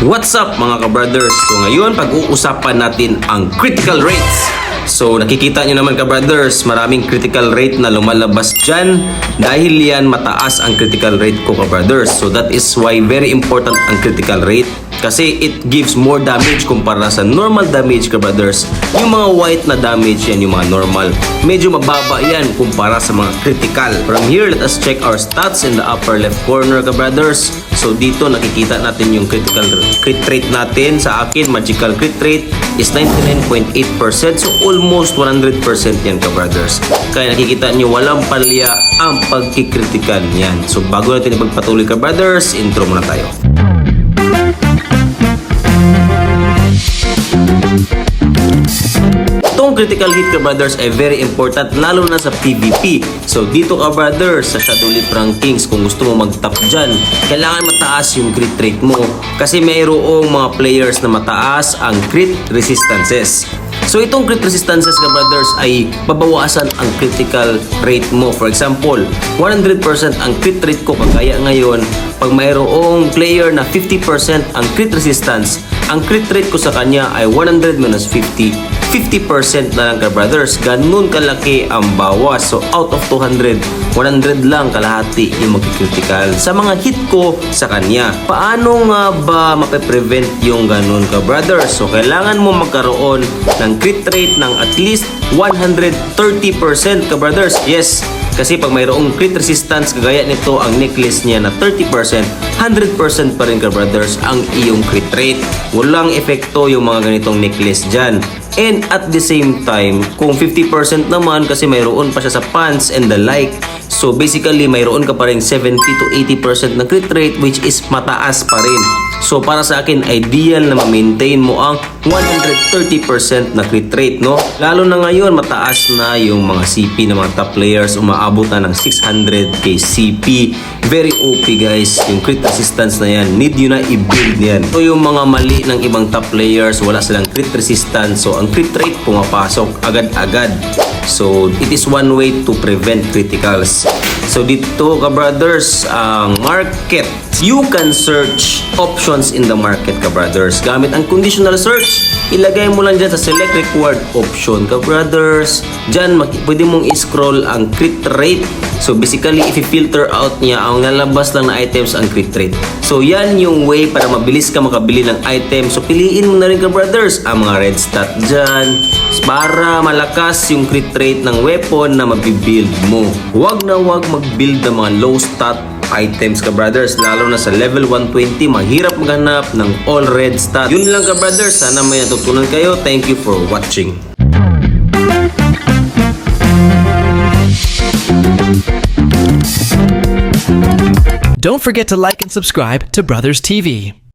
What's up mga ka-brothers? So ngayon pag-uusapan natin ang critical rates. So nakikita nyo naman ka-brothers, maraming critical rate na lumalabas dyan. Dahil yan mataas ang critical rate ko ka-brothers. So that is why very important ang critical rate. Kasi it gives more damage kumpara sa normal damage ka-brothers. Yung mga white na damage yan, yung mga normal. Medyo mababa yan kumpara sa mga critical. From here, let us check our stats in the upper left corner ka-brothers. So dito nakikita natin yung critical crit rate natin. Sa akin, magical crit rate is 99.8%. So almost 100% yan ka-brothers. Kaya nakikita nyo walang palya ang pagkikritical yan. So bago natin ipagpatuloy ka-brothers, intro muna tayo. Itong critical hit ka-brothers ay very important lalo na sa PvP. So dito ka-brothers sa Shadow Leap Rankings, kung gusto mo mag-top dyan, kailangan mataas yung crit rate mo. Kasi mayroong mga players na mataas ang crit resistances. So itong crit resistances ka-brothers ay babawasan ang critical rate mo. For example, 100% ang crit rate ko kagaya ngayon. Pag mayroong player na 50% ang crit resistance, ang crit rate ko sa kanya ay 100 minus 50. 50% na lang ka-brothers. Ganun kalaki ang bawas. So out of 200, 100 lang kalahati yung magkikritical sa mga hit ko sa kanya. Paano nga ba mape-prevent yung ganun ka-brothers? So kailangan mo magkaroon ng crit rate ng at least 130% ka-brothers. Yes, kasi pag mayroong crit resistance kagaya nito ang necklace niya na 30%, 100% pa rin ka-brothers ang iyong crit rate. Walang epekto yung mga ganitong necklace dyan. And at the same time, kung 50% naman kasi mayroon pa siya sa pants and the like, so basically mayroon ka pa rin 70 to 80% na crit rate which is mataas pa rin. So para sa akin, ideal na ma-maintain mo ang 130% na crit rate, no? Lalo na ngayon, mataas na yung mga CP ng mga top players, umaabot na ng 600k CP. Very OP guys, yung crit resistance na yan, need yun na i-build yan. So yung mga mali ng ibang top players, wala silang crit resistance, so ang crit rate pumapasok agad-agad. So it is one way to prevent criticals. So dito ka-brothers, ang market, you can search options in the market ka-brothers. Gamit ang conditional search, ilagay mo lang dyan sa select required option ka-brothers. Dyan pwede mong i-scroll ang crit rate. So basically, if i-filter out niya, ang nalabas lang na items ang crit rate. So yan yung way para mabilis ka makabili ng item. So piliin mo na rin ka-brothers ang mga red stat dyan para malakas yung crit rate ng weapon na mabibuild mo. Huwag na huwag mag-build ng mga low stat items ka-brothers, lalo na sa level 120, mahirap maghanap ng all red stat. Yun lang ka-brothers, sana may natutunan kayo. Thank you for watching. Don't forget to like and subscribe to Brothers TV.